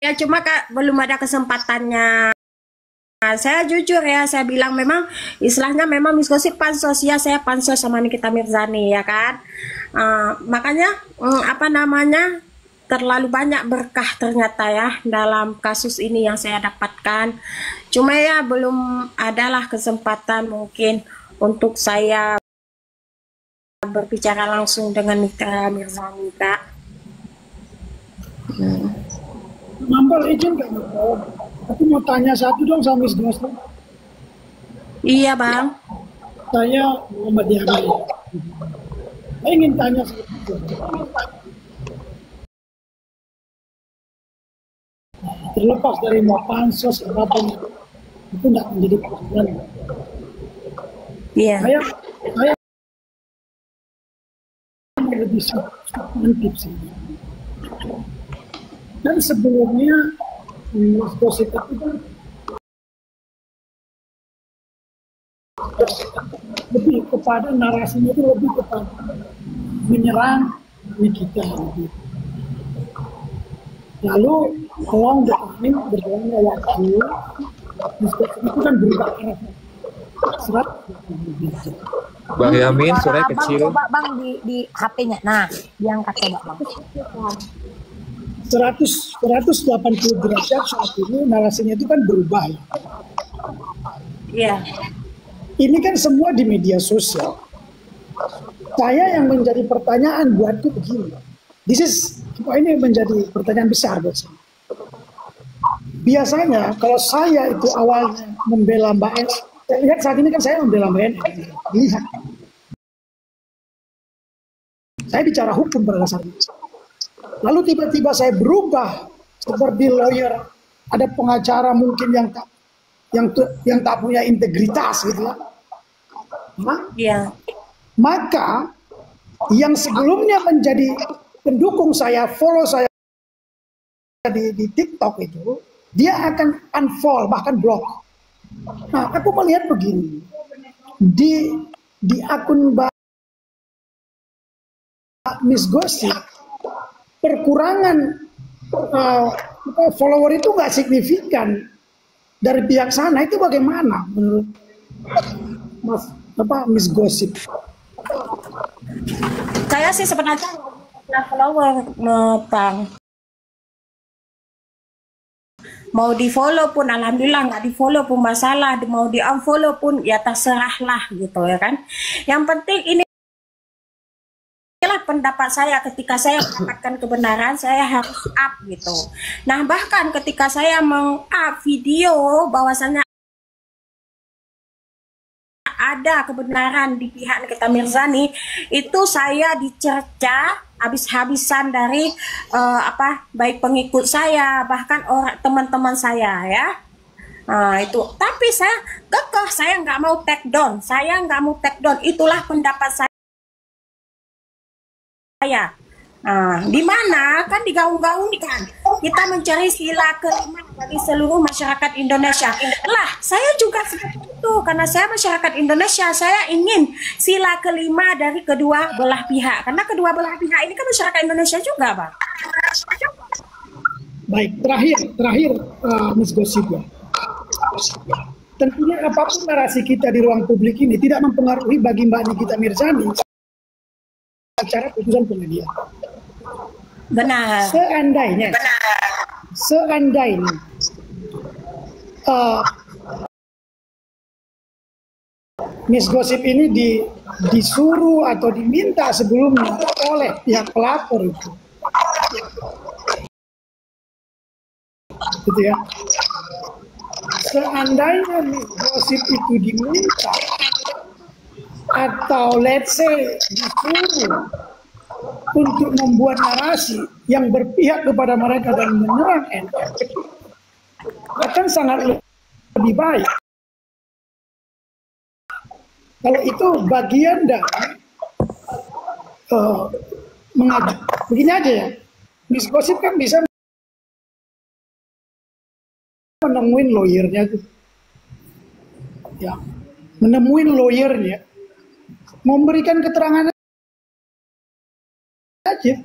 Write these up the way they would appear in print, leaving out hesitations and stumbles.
Ya cuma Kak belum ada kesempatannya. Nah, saya jujur ya, saya bilang memang istilahnya memang Miss Gosip pansos ya, saya pansos sama Nikita Mirzani ya kan. Makanya apa namanya terlalu banyak berkah ternyata ya dalam kasus ini yang saya dapatkan. Cuma ya belum adalah kesempatan mungkin untuk saya berbicara langsung dengan Nikita Mirzani Kak. Nampal izin nggak Nampal? Aku mau tanya satu dong sama Miss Gosip. Iya bang. Saya Muhammad Yahya. Saya ingin tanya satu. Terlepas dari mau pansos apapun itu tidak menjadi persoalan. Iya. Saya lebih substantif sih. Dan sebelumnya Mas Gosip itu kan lebih kepada narasinya itu lebih kepada menyerang Nikita gitu. Lalu along the time berjalannya waktu Mas Gosip itu kan berubah arah. Bang Yamin, suara kecil. Coba bang di HP-nya. Nah, diangkat coba bang. 180 derajat saat ini narasinya itu kan berubah ya. Iya. Ini kan semua di media sosial. Saya yang menjadi pertanyaan buatku begini. Ini menjadi pertanyaan besar buat saya. Biasanya kalau saya itu awalnya membela Mbak En, lihat saat ini kan saya membela Mbak En. Lihat. Saya bicara hukum pada dasarnya. Lalu tiba-tiba saya berubah seperti lawyer, ada pengacara mungkin yang tak punya integritas gitu ya. Iya. Maka yang sebelumnya menjadi pendukung saya, follow saya di TikTok itu, dia akan unfollow bahkan block. Nah, aku melihat begini di akun Mbak Miss Gosip, perkurangan follower itu nggak signifikan dari pihak sana. Itu bagaimana menurut Miss Gosip? Saya sih sebenarnya follower Bang. Mau di follow pun alhamdulillah, nggak di follow pun masalah, mau di unfollow pun ya terserah lah gitu ya kan. Yang penting ini inilah pendapat saya, ketika saya mendapatkan kebenaran saya harus up gitu. Nah bahkan ketika saya meng-up video bahwasannya ada kebenaran di pihak Nikita Mirzani, itu saya dicerca habis-habisan dari baik pengikut saya bahkan orang teman-teman saya ya. Nah itu, tapi saya kekeh, saya nggak mau take down, itulah pendapat saya. Di mana kan digaung-gaungkan kita mencari sila kelima bagi seluruh masyarakat Indonesia. Lah, saya juga seperti itu karena saya masyarakat Indonesia. Saya ingin sila kelima dari kedua belah pihak karena kedua belah pihak ini kan masyarakat Indonesia juga, Bang. Baik, terakhir Miss Gosip ya. Tentunya apapun narasi kita di ruang publik ini tidak mempengaruhi bagi Mbak Nikita Mirzani acara putusan pengadilan. Benar. Seandainya Miss Gosip ini disuruh atau diminta sebelumnya oleh pihak pelapor itu, gitu ya. Seandainya Miss Gosip itu diminta atau let's say disuruh untuk membuat narasi yang berpihak kepada mereka dan menyerang NU, akan sangat lebih baik. Kalau itu bagian dari mengajak, begini aja ya, Miss Gosip kan bisa menemuin lawyernya tuh, ya, menemuin lawyernya, memberikan keterangan aja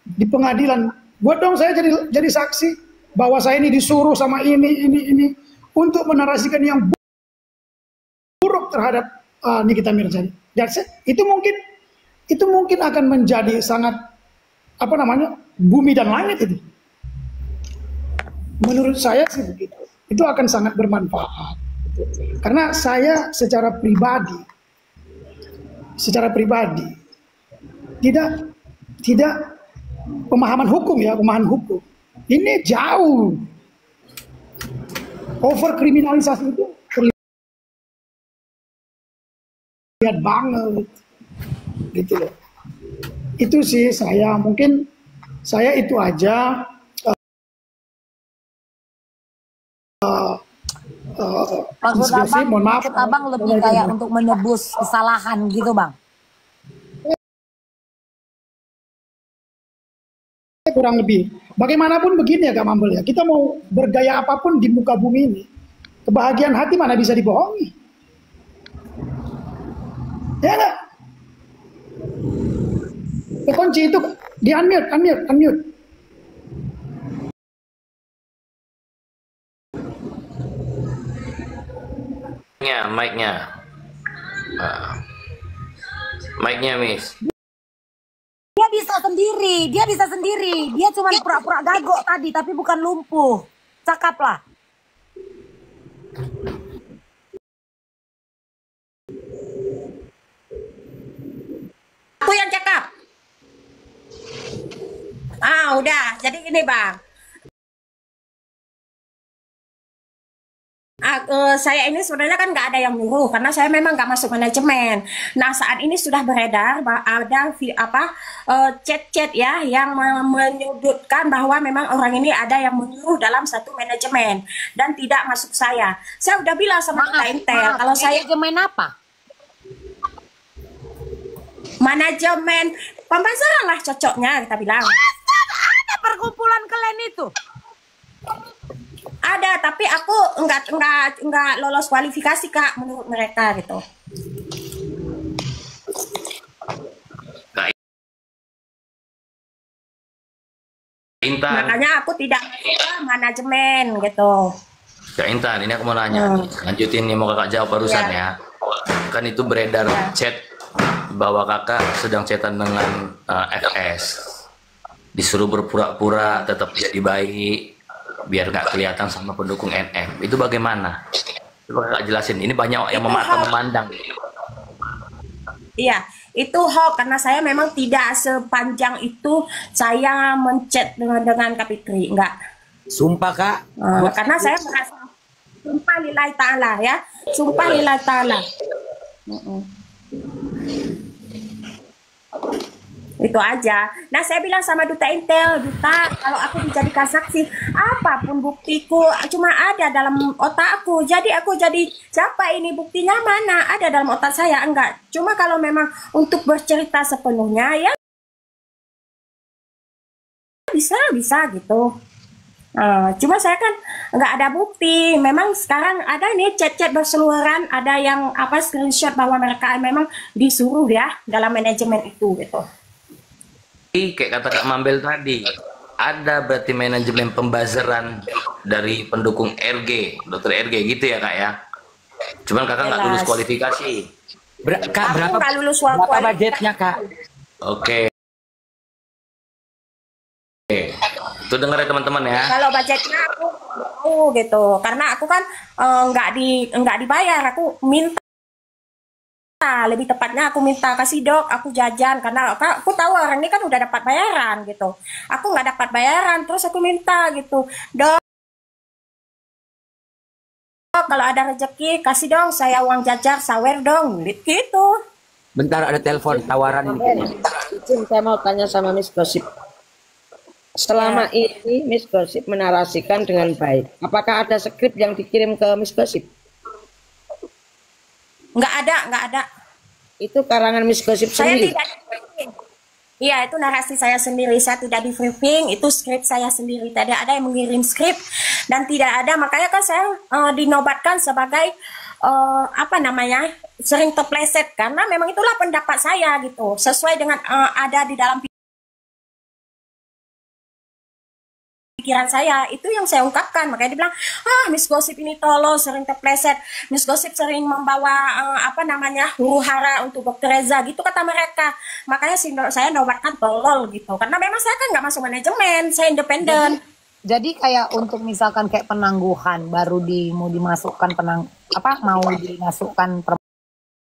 di pengadilan. Buat dong saya jadi saksi. bahwa saya ini disuruh sama ini untuk menarasikan yang buruk terhadap Nikita Mirzani. Itu mungkin akan menjadi sangat bumi dan langit itu. Menurut saya sih begitu. Itu akan sangat bermanfaat. Karena saya secara pribadi tidak pemahaman hukum. Ini jauh over kriminalisasi itu terlihat banget gitu loh. Itu sih mungkin saya itu aja. Maksud abang lebih kayak untuk menebus kesalahan gitu bang. Kurang lebih. Bagaimanapun begini ya Kak Mambel ya. Kita mau bergaya apapun di muka bumi ini, kebahagiaan hati mana bisa dibohongi. Ya enggak? Kunci itu di unmute. Mic-nya, Miss. Dia bisa sendiri. Dia cuma pura-pura gagok tadi, tapi bukan lumpuh. Cakap lah. Aku yang cakap. Udah. Jadi gini bang. Saya ini sebenarnya kan nggak ada yang nyuruh karena saya memang nggak masuk manajemen. Nah saat ini sudah beredar ada chat-chat ya yang menyudutkan bahwa memang orang ini ada yang menyuruh dalam satu manajemen dan tidak masuk saya. Saya udah bilang sama Kak Intel kalau saya manajemen apa? Manajemen pembazaran lah cocoknya kita bilang. Ada perkumpulan kalian itu? Ada, tapi aku enggak lolos kualifikasi Kak menurut mereka gitu. Intan. Makanya aku tidak manajemen gitu. Kak Intan, ini aku mau nanya. Lanjutin nih mau kakak jawab barusan ya. Kan itu beredar chat bahwa kakak sedang chatan dengan FS. Disuruh berpura-pura tetap jadi baik biar nggak kelihatan sama pendukung NF. Itu bagaimana? Coba kakak jelasin. Ini banyak yang memandang. Iya, itu hoax karena saya memang tidak sepanjang itu saya mencet dengan Kak Fikri, enggak. Sumpah Kak. Karena saya merasa sumpah lillahi ta'ala ya. Sumpah lillahi ta'ala. Itu aja. Nah saya bilang sama Duta Intel, Duta kalau aku dijadikan saksi apapun buktiku cuma ada dalam otakku, jadi aku jadi siapa ini buktinya mana ada dalam otak saya enggak, cuma kalau memang untuk bercerita sepenuhnya ya bisa gitu. Cuma saya kan nggak ada bukti. Memang sekarang ada nih chat-chat berseliweran, ada yang screenshot bahwa mereka memang disuruh ya dalam manajemen itu gitu. Kayak kata Kak Mambel tadi, ada berarti manajemen pembazaran dari pendukung RG, dokter RG gitu ya Kak ya. Cuman kakak nggak lulus kualifikasi. Kak, berapa budgetnya Kak? Oke. Itu dengar ya teman-teman ya. Kalau budgetnya aku mau gitu, karena aku kan nggak dibayar, aku minta. Lebih tepatnya aku minta kasih dok, aku jajan karena aku tahu orang ini kan udah dapat bayaran gitu. Aku nggak dapat bayaran, terus aku minta gitu, dok kalau ada rezeki kasih dong saya uang jajar sawer dong gitu. Bentar ada telepon tawaran ini. Izin saya mau tanya sama Miss Gosip. Selama ini Miss Gosip menarasikan dengan baik. Apakah ada skrip yang dikirim ke Miss Gosip? Nggak ada. Itu karangan Miss Gosip sendiri? Saya tidak. Iya, itu narasi saya sendiri. Saya tidak di briefing, itu skrip saya sendiri. Tidak ada yang mengirim skrip dan tidak ada. Makanya kan saya dinobatkan sebagai sering terpleset karena memang itulah pendapat saya gitu. Sesuai dengan ada di dalam pikiran saya, itu yang saya ungkapkan. Makanya dia bilang, Miss Gosip ini tolol, sering terpleset, Miss Gosip sering membawa huru hara untuk Dr. Reza gitu kata mereka. Makanya saya nobatkan tolol gitu, karena memang saya kan nggak masuk manajemen, saya independen. Jadi kayak untuk misalkan kayak penangguhan baru mau dimasukkan mau dimasukkan